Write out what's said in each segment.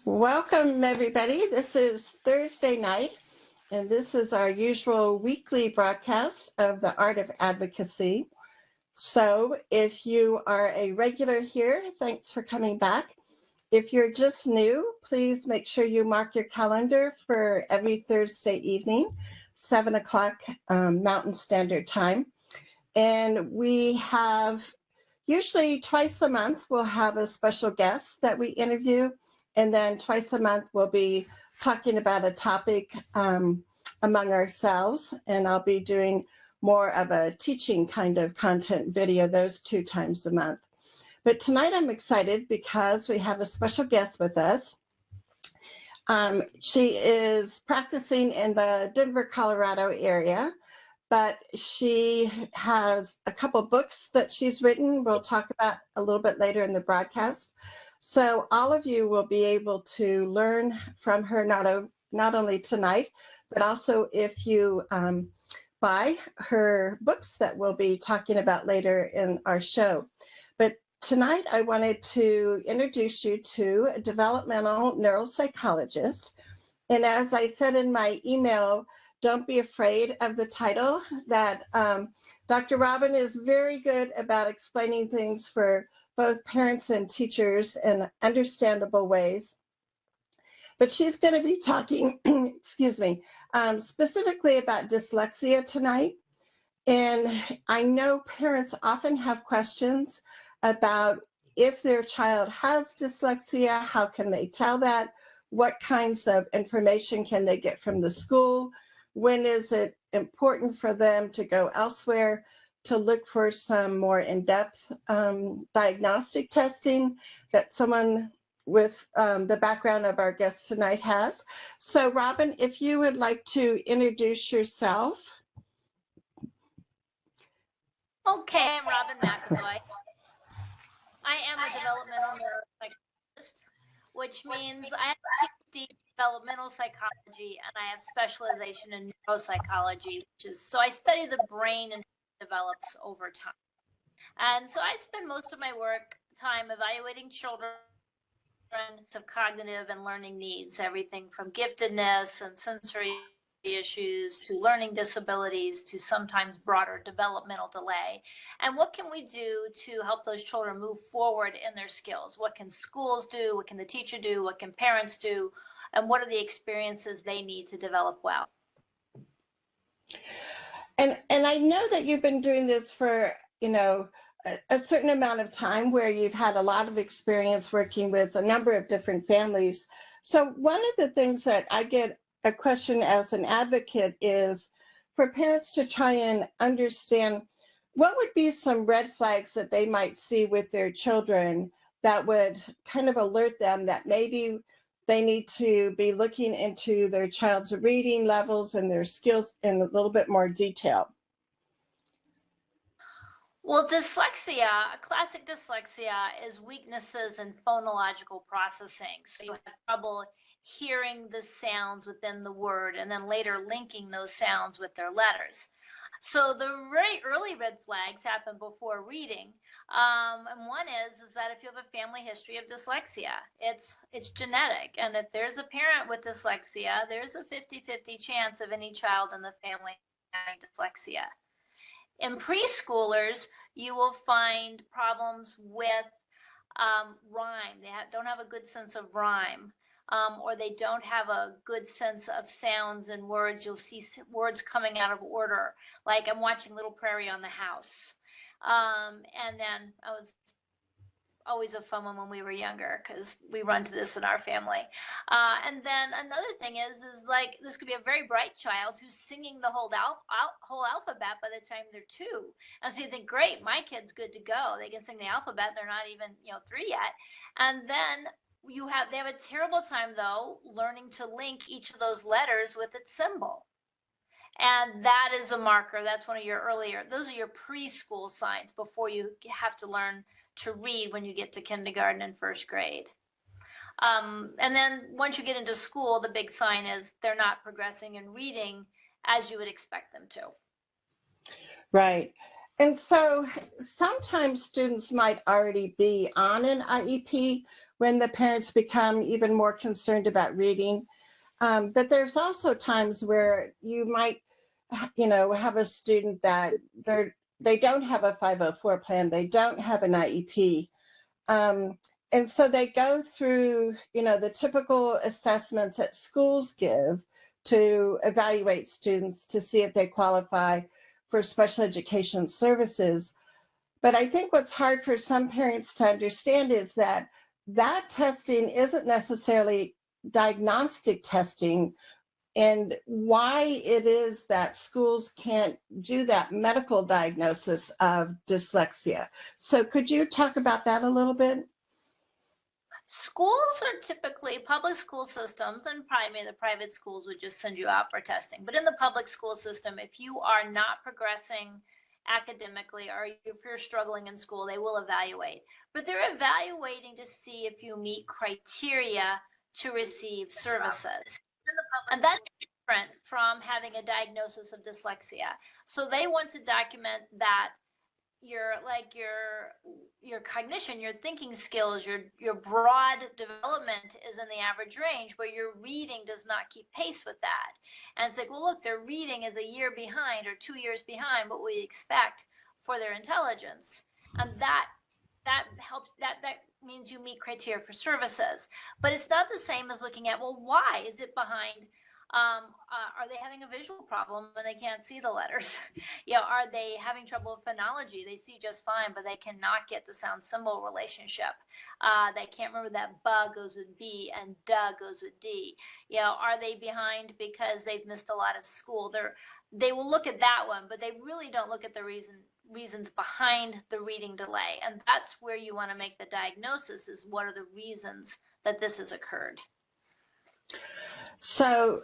Welcome, everybody. This is Thursday night, and this is our usual weekly broadcast of the Art of Advocacy. So if you are a regular here, thanks for coming back. If you're just new, please make sure you mark your calendar for every Thursday evening, 7 o'clock Mountain Standard Time. And we have, usually twice a month, we'll have a special guest that we interview. And then twice a month, we'll be talking about a topic among ourselves. And I'll be doing more of a teaching kind of content video those 2 times a month. But tonight I'm excited because we have a special guest with us. She is practicing in the Denver, Colorado area, but she has a couple books that she's written. We'll talk about a little bit later in the broadcast. So all of you will be able to learn from her not only tonight, but also if you buy her books that we'll be talking about later in our show. But tonight I wanted to introduce you to a developmental neuropsychologist. And as I said in my email, don't be afraid of the title, that Dr. Robin is very good about explaining things for both parents and teachers in understandable ways. But she's going to be talking, excuse me, specifically about dyslexia tonight. And I know parents often have questions about if their child has dyslexia, how can they tell that? What kinds of information can they get from the school? When is it important for them to go elsewhere to look for some more in-depth diagnostic testing that someone with the background of our guest tonight has. So Robin, if you would like to introduce yourself. Okay, I'm Robin MacEvoy. I am a developmental neuropsychologist, which means I have a PhD in developmental psychology and I have specialization in neuropsychology, so I study the brain and develops over time. And so I spend most of my work time evaluating children of cognitive and learning needs, everything from giftedness and sensory issues to learning disabilities to sometimes broader developmental delay. And what can we do to help those children move forward in their skills? What can schools do? What can the teacher do? What can parents do? And what are the experiences they need to develop well? And I know that you've been doing this for, a certain amount of time where you've had a lot of experience working with a number of different families. So one of the things that I get a question as an advocate is for parents to try and understand what would be some red flags that they might see with their children that would kind of alert them that maybe they need to be looking into their child's reading levels and their skills in a little bit more detail. Well, dyslexia, classic dyslexia, is weaknesses in phonological processing. So you have trouble hearing the sounds within the word and then later linking those sounds with their letters. So the very early red flags happen before reading. And one is that if you have a family history of dyslexia, it's genetic. And if there's a parent with dyslexia, there's a 50-50 chance of any child in the family having dyslexia. In preschoolers, you will find problems with rhyme. They don't have a good sense of rhyme, or they don't have a good sense of sounds and words. You'll see words coming out of order, like I'm watching Little Prairie on the House. And then I was always a fun one when we were younger because we run to this in our family. And then another thing is like this could be a very bright child who's singing the whole alphabet by the time they're 2. And so you think, great, my kid's good to go. They can sing the alphabet. They're not even 3 yet. And then they have a terrible time though learning to link each of those letters with its symbol. And that is a marker. That's one of your those are your preschool signs before you have to learn to read when you get to kindergarten and first grade. And then once you get into school, the big sign is they're not progressing in reading as you would expect them to. Right. And so sometimes students might already be on an IEP when the parents become even more concerned about reading. But there's also times where you might, have a student that they don't have a 504 plan, they don't have an IEP. And so they go through, the typical assessments that schools give to evaluate students to see if they qualify for special education services. But I think what's hard for some parents to understand is that testing isn't necessarily diagnostic testing, and why it is that schools can't do that medical diagnosis of dyslexia. So could you talk about that a little bit? Schools are typically public school systems, and probably the private schools would just send you out for testing. But in the public school system, if you are not progressing academically or if you're struggling in school, they will evaluate. But they're evaluating to see if you meet criteria to receive services. And that's different from having a diagnosis of dyslexia. So they want to document that your cognition, your thinking skills, your broad development is in the average range, but your reading does not keep pace with that. And it's like, well, look, their reading is a year behind or 2 years behind what we expect for their intelligence. And that helps, that means you meet criteria for services. But it's not the same as looking at, well, why is it behind? Are they having a visual problem when they can't see the letters? Are they having trouble with phonology? They see just fine, but they cannot get the sound symbol relationship. They can't remember that "b" goes with "b" and "d" goes with "d." Are they behind because they've missed a lot of school? They will look at that one, but they really don't look at the reasons behind the reading delay. And that's where you want to make the diagnosis, is what are the reasons that this has occurred. So,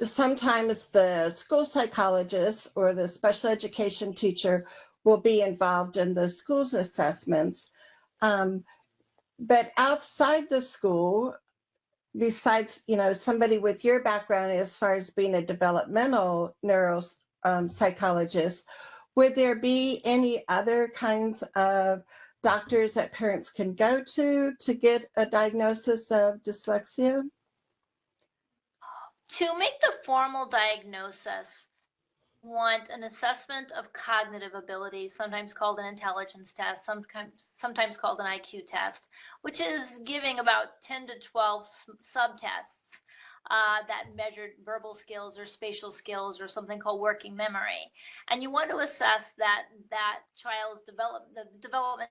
sometimes the school psychologist or the special education teacher will be involved in the school's assessments. But outside the school, besides, somebody with your background as far as being a developmental neuropsychologist, would there be any other kinds of doctors that parents can go to get a diagnosis of dyslexia? To make the formal diagnosis, want an assessment of cognitive ability, sometimes called an intelligence test, sometimes called an IQ test, which is giving about 10 to 12 subtests that measured verbal skills or spatial skills or something called working memory. And you want to assess that child's development in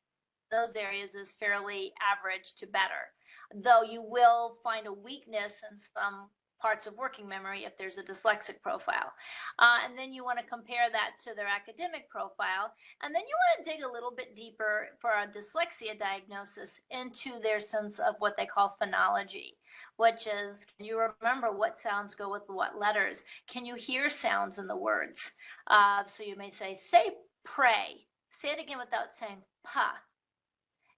those areas is fairly average to better, though you will find a weakness in some parts of working memory if there's a dyslexic profile. And then you want to compare that to their academic profile. And then you want to dig a little bit deeper for a dyslexia diagnosis into their sense of what they call phonology, which is, can you remember what sounds go with what letters? Can you hear sounds in the words? So you may say pray. Say it again without saying pa.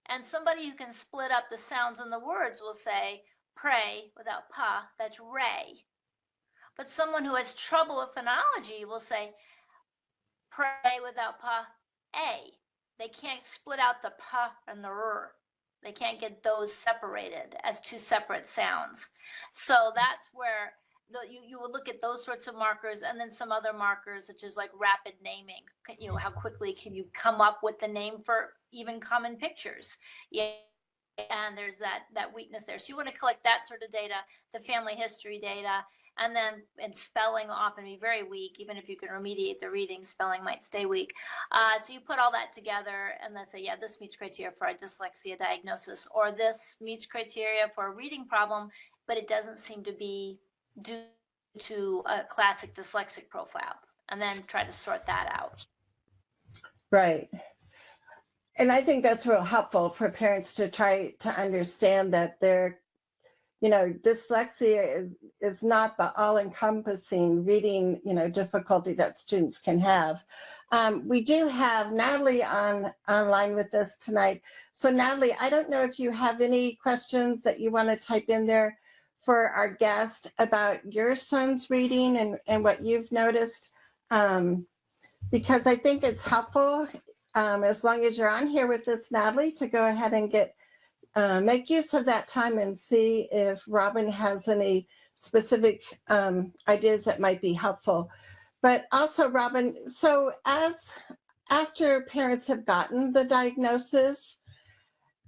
And somebody who can split up the sounds in the words will say, pray without pa, that's ray. But someone who has trouble with phonology will say, pray without pa, a. They can't split out the pa and the r. They can't get those separated as two separate sounds. So that's where you will look at those sorts of markers, and then some other markers such as like rapid naming. How quickly can you come up with the name for even common pictures? And there's that weakness there. So you want to collect that sort of data, the family history data, and spelling often be very weak. Even if you can remediate the reading, spelling might stay weak. So you put all that together and then say, yeah, this meets criteria for a dyslexia diagnosis, or this meets criteria for a reading problem, but it doesn't seem to be due to a classic dyslexic profile, and then try to sort that out. Right. And I think that's real helpful for parents to try to understand that dyslexia is not the all-encompassing reading, difficulty that students can have. We do have Natalie online with us tonight. So Natalie, I don't know if you have any questions that you want to type in there for our guest about your son's reading and what you've noticed, because I think it's helpful, as long as you're on here with us, Natalie, to go ahead and get make use of that time and see if Robin has any specific ideas that might be helpful. But also, Robin, so after parents have gotten the diagnosis,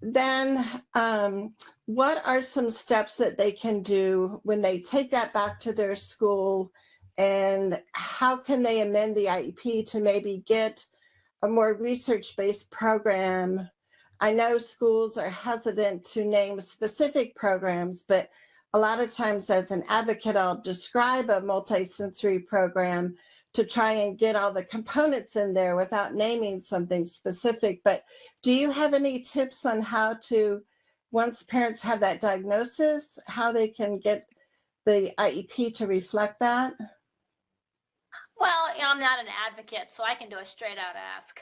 then what are some steps that they can do when they take that back to their school, and how can they amend the IEP to maybe get a more research-based program? I know schools are hesitant to name specific programs, but a lot of times as an advocate, I'll describe a multisensory program to try and get all the components in there without naming something specific. But do you have any tips on how to, once parents have that diagnosis, how they can get the IEP to reflect that? Well, I'm not an advocate, so I can do a straight out ask.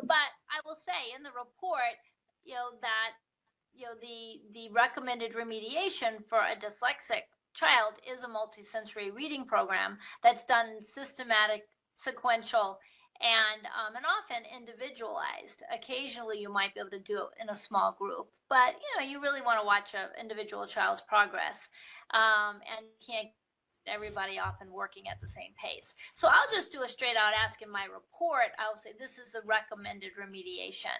But I will say in the report, that the recommended remediation for a dyslexic child is a multisensory reading program that's done systematic, sequential, and often individualized. Occasionally, you might be able to do it in a small group, but you really want to watch an individual child's progress, and you can't get everybody often working at the same pace. So I'll just do a straight out ask in my report. I'll say this is the recommended remediation,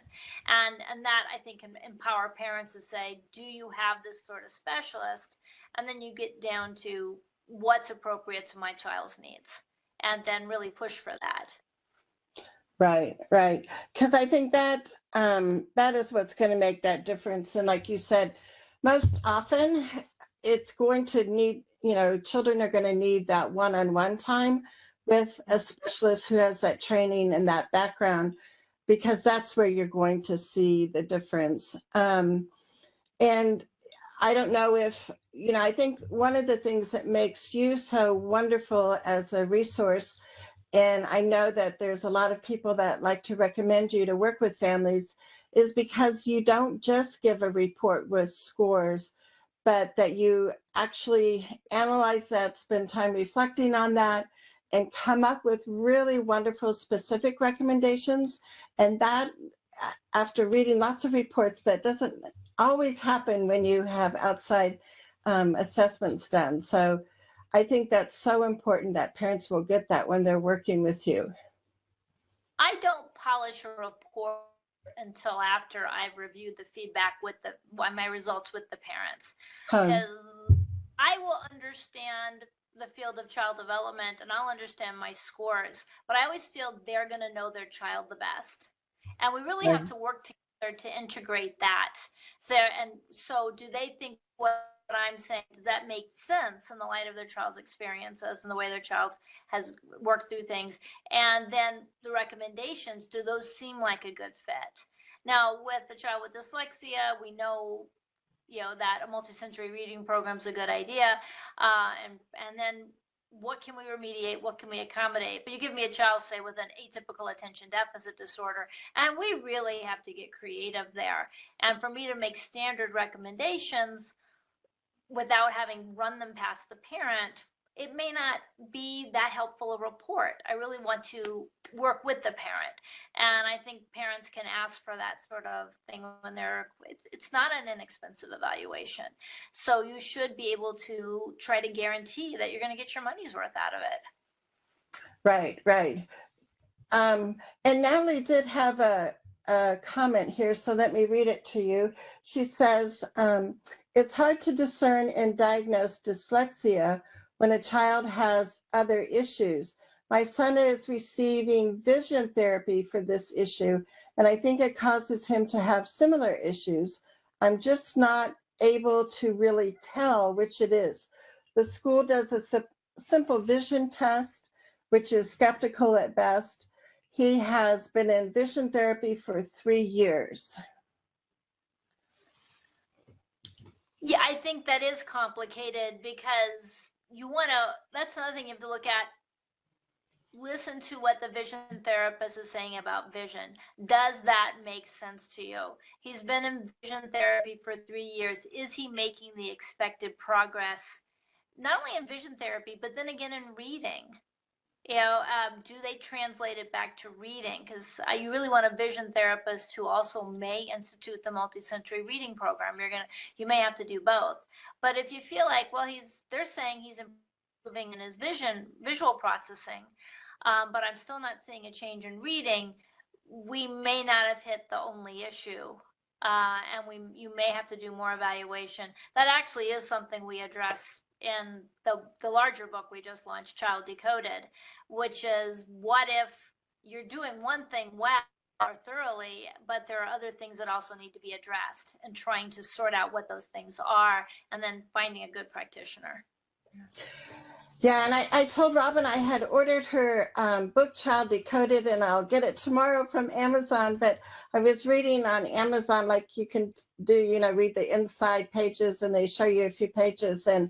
and that I think can empower parents to say, do you have this sort of specialist? And then you get down to what's appropriate to my child's needs, and then really push for that. Right, right. Because I think that that is what's going to make that difference. And like you said, most often it's going to need, children are going to need that one-on-one time with a specialist who has that training and that background, because that's where you're going to see the difference. And I don't know if, I think one of the things that makes you so wonderful as a resource, and I know that there's a lot of people that like to recommend you to work with families, is because you don't just give a report with scores, but that you actually analyze that, spend time reflecting on that, and come up with really wonderful specific recommendations. And that, after reading lots of reports, that doesn't always happen when you have outside assessments done. So I think that's so important that parents will get that when they're working with you. I don't polish a report until after I've reviewed the feedback with my results with the parents, because I will understand the field of child development and I'll understand my scores, but I always feel they're going to know their child the best, and we really have to work together to integrate that. So do they think what I'm saying, does that make sense in the light of their child's experiences and the way their child has worked through things? And then the recommendations, do those seem like a good fit? Now, with the child with dyslexia, we know, that a multisensory reading program is a good idea. And then what can we remediate? What can we accommodate? But you give me a child, say, with an atypical attention deficit disorder, and we really have to get creative there. And for me to make standard recommendations without having run them past the parent, it may not be that helpful a report. I really want to work with the parent, and I think parents can ask for that sort of thing when it's not an inexpensive evaluation. So you should be able to try to guarantee that you're going to get your money's worth out of it. Right, right. And Natalie did have a comment here, so let me read it to you. She says, it's hard to discern and diagnose dyslexia when a child has other issues. My son is receiving vision therapy for this issue, and I think it causes him to have similar issues. I'm just not able to really tell which it is. The school does a simple vision test, which is skeptical at best. He has been in vision therapy for 3 years. Yeah, I think that is complicated because that's another thing you have to look at. Listen to what the vision therapist is saying about vision. Does that make sense to you? He's been in vision therapy for 3 years. Is he making the expected progress, not only in vision therapy, but then again in reading? Do they translate it back to reading? Because you really want a vision therapist who also may institute the multisensory reading program. You may have to do both. But if you feel like, well, they're saying he's improving in his visual processing, but I'm still not seeing a change in reading, we may not have hit the only issue. And you may have to do more evaluation. That actually is something we address in the larger book we just launched, Child Decoded, which is what if you're doing one thing well or thoroughly, but there are other things that also need to be addressed, and trying to sort out what those things are and then finding a good practitioner. Yeah, and I told Robin I had ordered her book, Child Decoded, and I'll get it tomorrow from Amazon. But I was reading on Amazon, like you can do, read the inside pages and they show you a few pages. And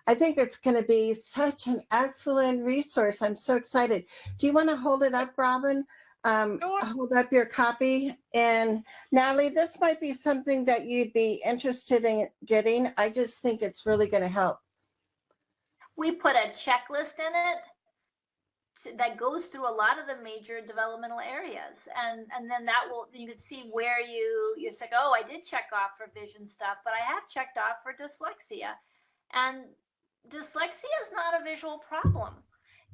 I think it's going to be such an excellent resource. I'm so excited. Do you want to hold it up, Robin? Sure. Hold up your copy. And Natalie, this might be something that you'd be interested in getting. I just think it's really going to help. We put a checklist in it that goes through a lot of the major developmental areas, and then you can see where you're like, oh, I did check off for vision stuff, but I have checked off for dyslexia, and dyslexia is not a visual problem.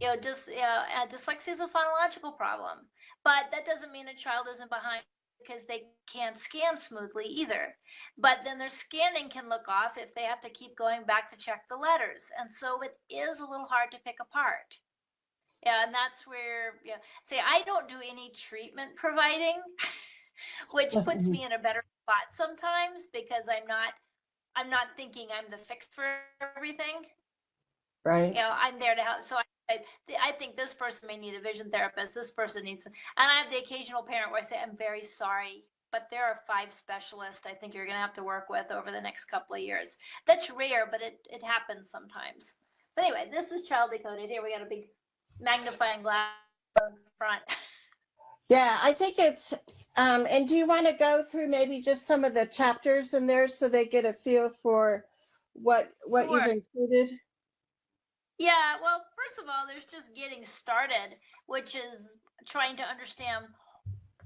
Dyslexia is a phonological problem, but that doesn't mean a child isn't behind because they can't scan smoothly either. But then their scanning can look off if they have to keep going back to check the letters. And so it is a little hard to pick apart. Yeah, and that's where, say, I don't do any treatment providing, which puts me in a better spot sometimes because I'm not thinking I'm the fix for everything. Right. I'm there to help. So I think this person may need a vision therapist. This person needs, and I have the occasional parent where I say, I'm very sorry, but there are 5 specialists I think you're going to have to work with over the next couple of years. That's rare, but it happens sometimes. But anyway, this is Child Decoded. Here we got a big magnifying glass in front. Yeah, I think it's, and do you want to go through maybe just some of the chapters in there so they get a feel for what you've Sure. included? Yeah, well, first of all, there's just getting started, which is trying to understand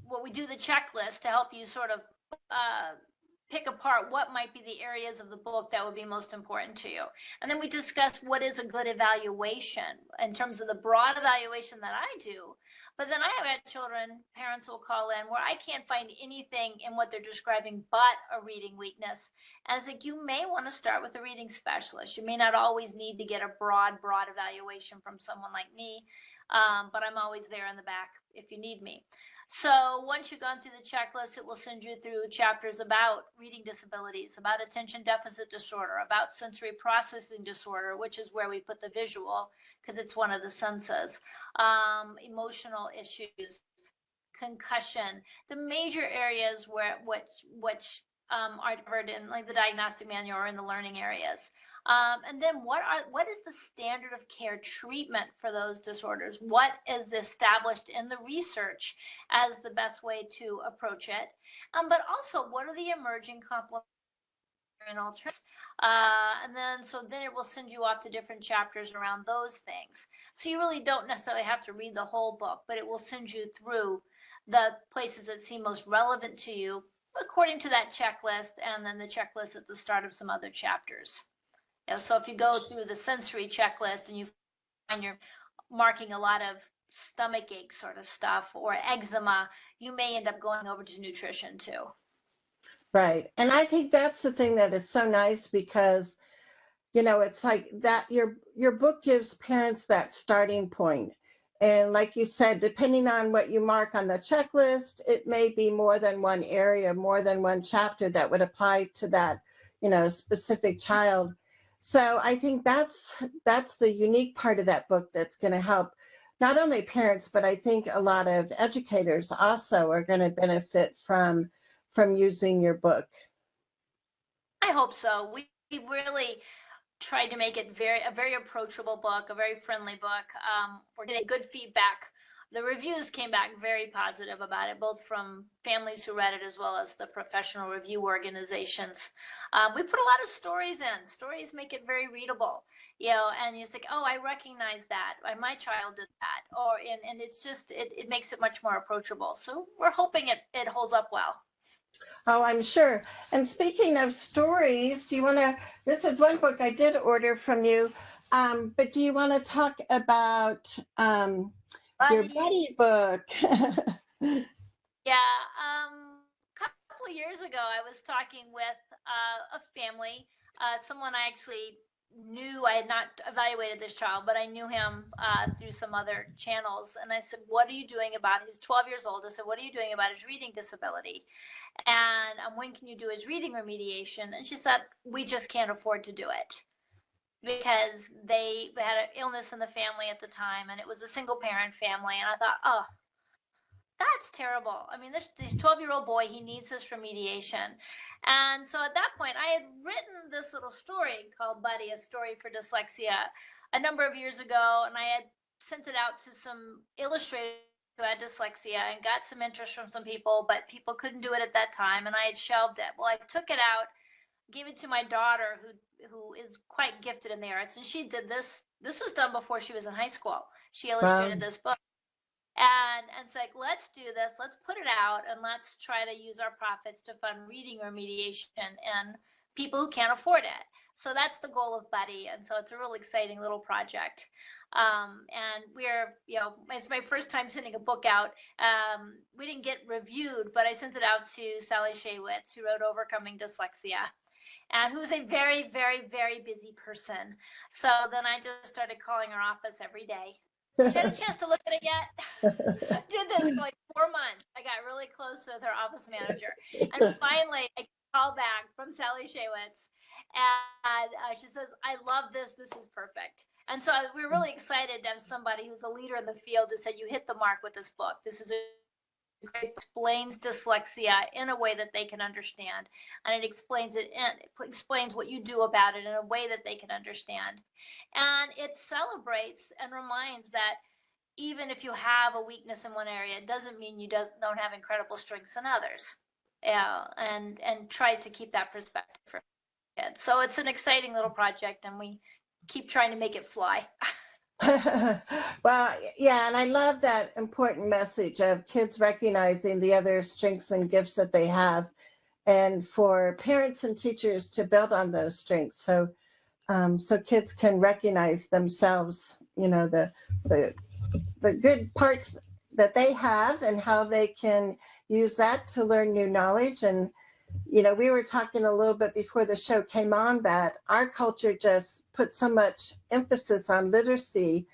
what we do the checklist to help you sort of pick apart what might be the areas of the book that would be most important to you. And then we discuss what is a good evaluation in terms of the broad evaluation that I do. But then I have had children, parents will call in where I can't find anything in what they're describing but a reading weakness. And it's like, you may want to start with a reading specialist. You may not always need to get a broad evaluation from someone like me, but I'm always there in the back if you need me. So once you've gone through the checklist, it will send you through chapters about reading disabilities, about attention deficit disorder, about sensory processing disorder, which is where we put the visual because it's one of the senses, emotional issues, concussion, the major areas which are covered in like the diagnostic manual or in the learning areas. And then what is the standard of care treatment for those disorders? What is established in the research as the best way to approach it? But also, what are the emerging complementary and alternatives? And then it will send you off to different chapters around those things. So you really don't necessarily have to read the whole book, but it will send you through the places that seem most relevant to you according to that checklist, and then the checklist at the start of some other chapters. So if you go through the sensory checklist and you find you're marking a lot of stomach ache sort of stuff or eczema, you may end up going over to nutrition too. Right. And I think that's the thing that is so nice because, it's like that your book gives parents that starting point. And like you said, depending on what you mark on the checklist, it may be more than one area, more than one chapter that would apply to that, specific child. So I think that's the unique part of that book that's going to help not only parents, but I think a lot of educators also are going to benefit from using your book. I hope so. We really tried to make it a very approachable book, a very friendly book. We're getting good feedback, the reviews came back very positive about it, both from families who read it as well as the professional review organizations. We put a lot of stories in. Stories make it very readable, and you think, oh, I recognize that. My child did that. And it's just, it makes it much more approachable. So we're hoping it holds up well. Oh, I'm sure. And speaking of stories, this is one book I did order from you, but do you want to talk about your buddy book? Yeah, a couple of years ago, I was talking with a family, someone I actually knew. I had not evaluated this child, but I knew him through some other channels. And I said, what are you doing about, he's 12 years old. I said, what are you doing about his reading disability? And when can you do his reading remediation? And she said, we just can't afford to do it because they had an illness in the family at the time, and it was a single parent family. And I thought, oh, that's terrible. I mean, this 12-year-old boy, he needs this remediation. And so at that point, I had written this little story called Buddy, A Story for Dyslexia, a number of years ago, and I had sent it out to some illustrators who had dyslexia and got some interest from some people, but people couldn't do it at that time, and I had shelved it. Well, I took it out, gave it to my daughter, who is quite gifted in the arts, and she did this. This was done before she was in high school. She illustrated this book. And it's like, let's do this, let's put it out, and let's try to use our profits to fund reading remediation and people who can't afford it. So that's the goal of Buddy, and so it's a real exciting little project. And we're, it's my first time sending a book out. We didn't get reviewed, but I sent it out to Sally Shaywitz, who wrote Overcoming Dyslexia, and who's a very, very, very busy person. So then I just started calling her office every day. She had a chance to look at it yet? I did this for like 4 months. I got really close with her office manager. And finally, I called back from Sally Shaywitz, and she says, I love this. This is perfect. And so we're really excited to have somebody who's a leader in the field who said, you hit the mark with this book. This is it explains dyslexia in a way that they can understand, and it explains what you do about it in a way that they can understand, and it celebrates and reminds that even if you have a weakness in one area, it doesn't mean you don't have incredible strengths in others. And try to keep that perspective for kids. So it's an exciting little project, and we keep trying to make it fly. Well, yeah, and I love that important message of kids recognizing the other strengths and gifts that they have, and for parents and teachers to build on those strengths, so kids can recognize themselves, the good parts that they have and how they can use that to learn new knowledge. And we were talking a little bit before the show came on that our culture just put so much emphasis on literacy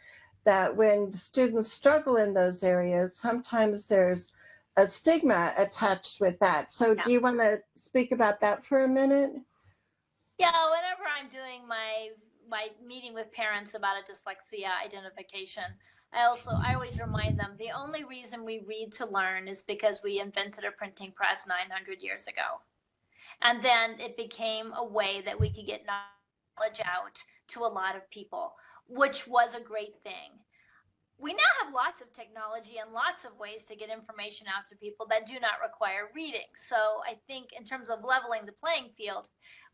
that when students struggle in those areas, sometimes there's a stigma attached with that. So do you want to speak about that for a minute? Yeah, whenever I'm doing my meeting with parents about a dyslexia identification, I always remind them the only reason we read to learn is because we invented a printing press 900 years ago. And then it became a way that we could get knowledge out to a lot of people, which was a great thing. We now have lots of technology and lots of ways to get information out to people that do not require reading. So I think in terms of leveling the playing field,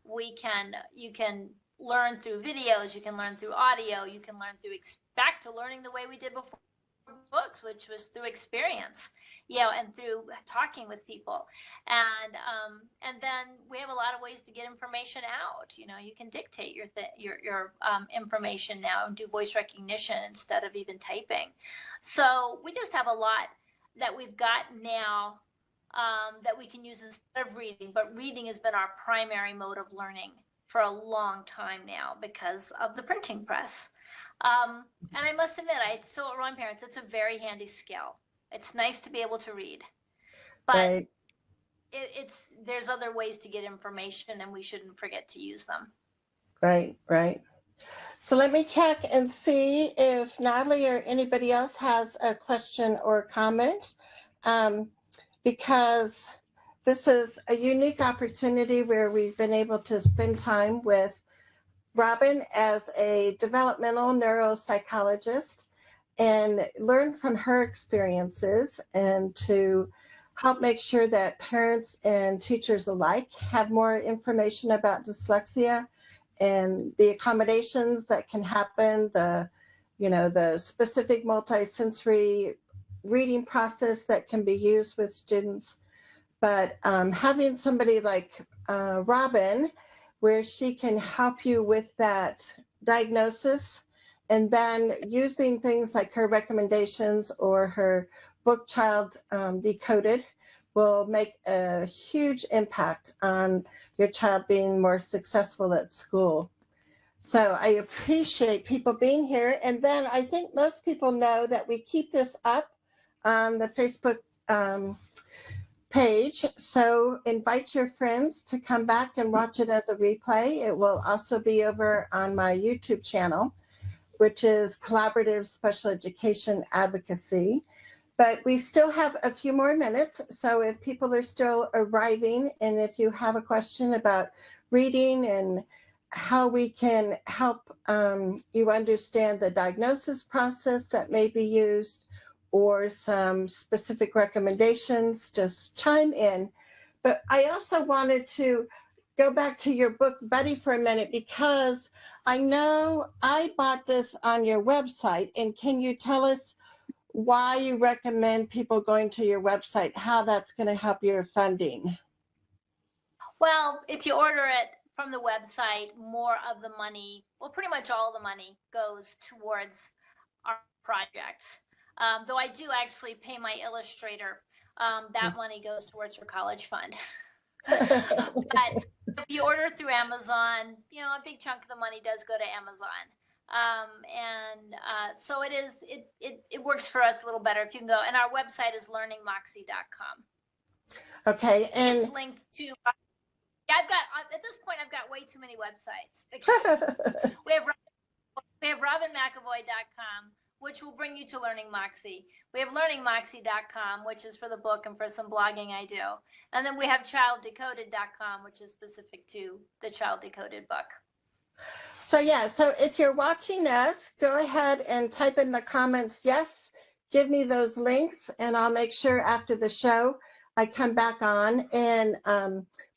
you can learn through videos, you can learn through audio, you can learn through back to learning the way we did before books, which was through experience, and through talking with people, and then we have a lot of ways to get information out. You can dictate your information now and do voice recognition instead of even typing. So we just have a lot that we've got now that we can use instead of reading, but reading has been our primary mode of learning for a long time now because of the printing press. And I must admit, I still remind parents, it's a very handy skill. It's nice to be able to read, but right. There's other ways to get information, and we shouldn't forget to use them. Right. So let me check and see if Natalie or anybody else has a question or comment, because this is a unique opportunity where we've been able to spend time with Robin as a developmental neuropsychologist, and learn from her experiences, and to help make sure that parents and teachers alike have more information about dyslexia and the accommodations that can happen, the specific multisensory reading process that can be used with students. But having somebody like Robin, where she can help you with that diagnosis, and then using things like her recommendations or her book Child Decoded, will make a huge impact on your child being more successful at school. So I appreciate people being here. And then I think most people know that we keep this up on the Facebook page. So invite your friends to come back and watch it as a replay. It will also be over on my YouTube channel, which is Collaborative Special Education Advocacy. But we still have a few more minutes. So if people are still arriving, and if you have a question about reading and how we can help you understand the diagnosis process that may be used, or some specific recommendations, just chime in. But I also wanted to go back to your book, Buddy, for a minute, because I know I bought this on your website. And can you tell us why you recommend people going to your website, how that's going to help your funding? Well, if you order it from the website, more of the money, well, pretty much all the money goes towards our projects. Though I do actually pay my illustrator. That money goes towards her college fund. But if you order through Amazon, a big chunk of the money does go to Amazon. So it works for us a little better if you can go. And our website is learningmoxie.com. Okay. And it's linked to, at this point, I've got way too many websites. Because we have robinmacavoy.com, which will bring you to Learning Moxie. We have learningmoxie.com, which is for the book and for some blogging I do. And then we have childdecoded.com, which is specific to the Child Decoded book. So if you're watching us, go ahead and type in the comments, yes, give me those links, and I'll make sure after the show I come back on and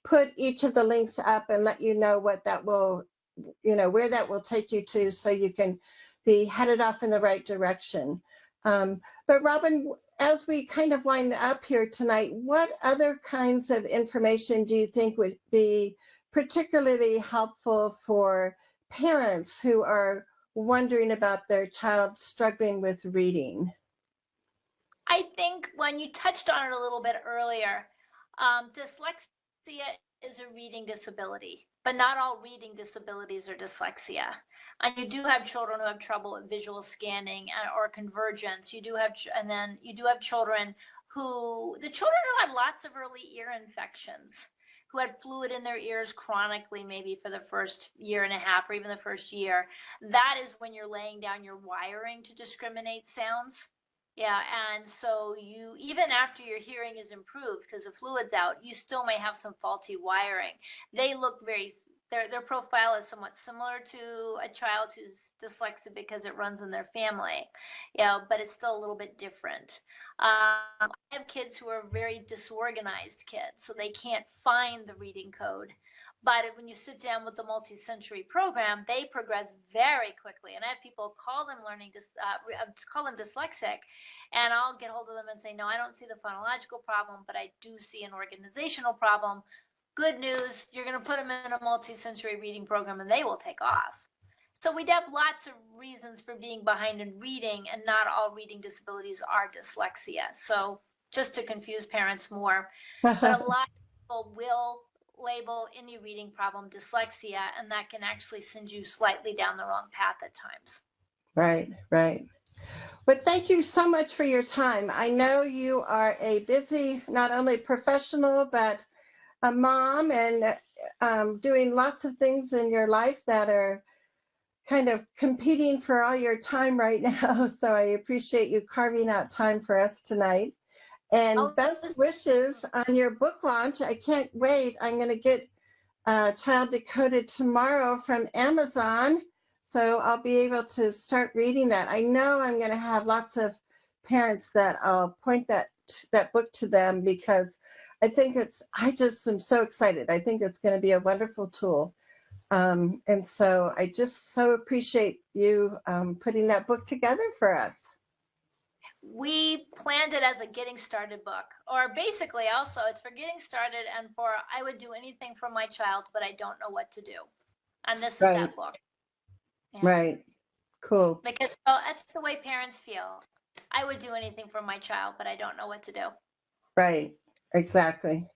put each of the links up and let you know what that will, where that will take you to, so you can be headed off in the right direction. But Robin, as we kind of wind up here tonight, what other kinds of information do you think would be particularly helpful for parents who are wondering about their child struggling with reading? I think when you touched on it a little bit earlier, dyslexia is a reading disability, but not all reading disabilities are dyslexia. And you do have children who have trouble with visual scanning or convergence. You do have children who had lots of early ear infections, who had fluid in their ears chronically, maybe for the first year and a half or even the first year. That is when you're laying down your wiring to discriminate sounds. Yeah, and so even after your hearing is improved because the fluid's out, you still may have some faulty wiring. They look their profile is somewhat similar to a child who's dyslexic because it runs in their family, but it's still a little bit different. I have kids who are very disorganized kids, so they can't find the reading code. But when you sit down with the multi-sensory program, they progress very quickly. And I have people call them dyslexic, and I'll get hold of them and say, no, I don't see the phonological problem, but I do see an organizational problem. Good news, you're going to put them in a multi-sensory reading program, and they will take off. So we have lots of reasons for being behind in reading, and not all reading disabilities are dyslexia. So just to confuse parents more, but a lot of people will label any reading problem dyslexia, and that can actually send you slightly down the wrong path at times. Right. But thank you so much for your time. I know you are a busy, not only professional, but a mom, and doing lots of things in your life that are kind of competing for all your time right now. So I appreciate you carving out time for us tonight. And best wishes on your book launch. I can't wait. I'm going to get Child Decoded tomorrow from Amazon. So I'll be able to start reading that. I know I'm going to have lots of parents that I'll point that book to them, because I just am so excited. I think it's going to be a wonderful tool. And so I just so appreciate you putting that book together for us. We planned it as a getting started book, or basically also it's for getting started and for I would do anything for my child, but I don't know what to do. And this is that book. Yeah. Right. Cool. Because that's the way parents feel. I would do anything for my child, but I don't know what to do. Right. Exactly.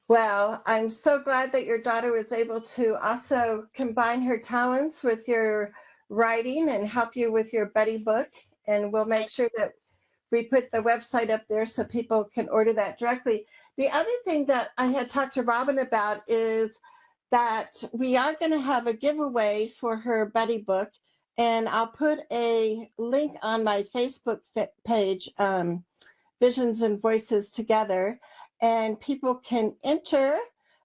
Well, I'm so glad that your daughter was able to also combine her talents with your writing and help you with your buddy book. And we'll make sure that we put the website up there so people can order that directly. The other thing that I had talked to Robin about is that we are going to have a giveaway for her buddy book. And I'll put a link on my Facebook page, Visions and Voices Together, and people can enter,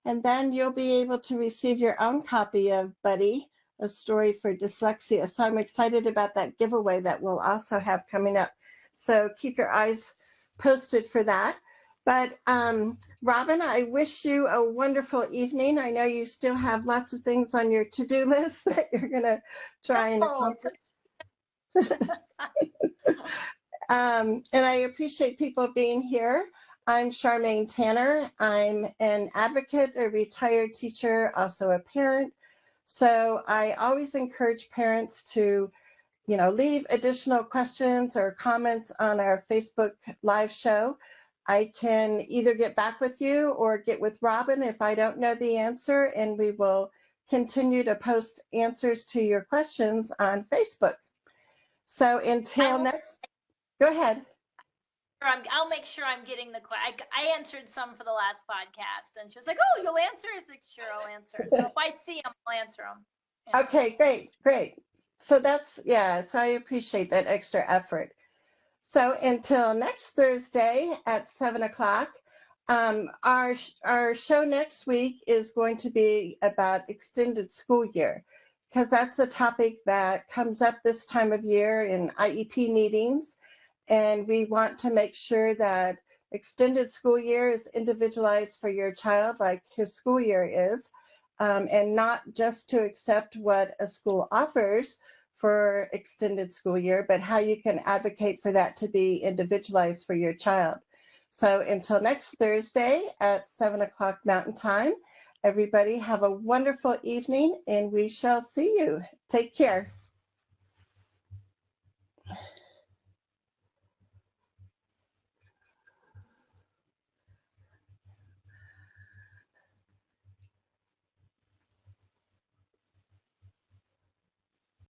and then you'll be able to receive your own copy of Buddy, A Story for Dyslexia. So I'm excited about that giveaway that we'll also have coming up. So keep your eyes posted for that. But Robin, I wish you a wonderful evening. I know you still have lots of things on your to-do list that you're going to try and accomplish. And I appreciate people being here. I'm Charmaine Tanner. I'm an advocate, a retired teacher, also a parent. So I always encourage parents to, leave additional questions or comments on our Facebook live show. I can either get back with you or get with Robin if I don't know the answer, and we will continue to post answers to your questions on Facebook. So until next, go ahead. I'll make sure I'm getting I answered some for the last podcast, and she was like, "Oh, you'll answer?" I was like, "Sure, I'll answer." So if I see them, I'll answer them. Yeah. Okay, great. So so I appreciate that extra effort. So until next Thursday at 7 o'clock, our show next week is going to be about extended school year, because that's a topic that comes up this time of year in IEP meetings. And we want to make sure that extended school year is individualized for your child like his school year is, and not just to accept what a school offers for extended school year, but how you can advocate for that to be individualized for your child. So until next Thursday at 7 o'clock Mountain Time, everybody have a wonderful evening, and we shall see you. Take care.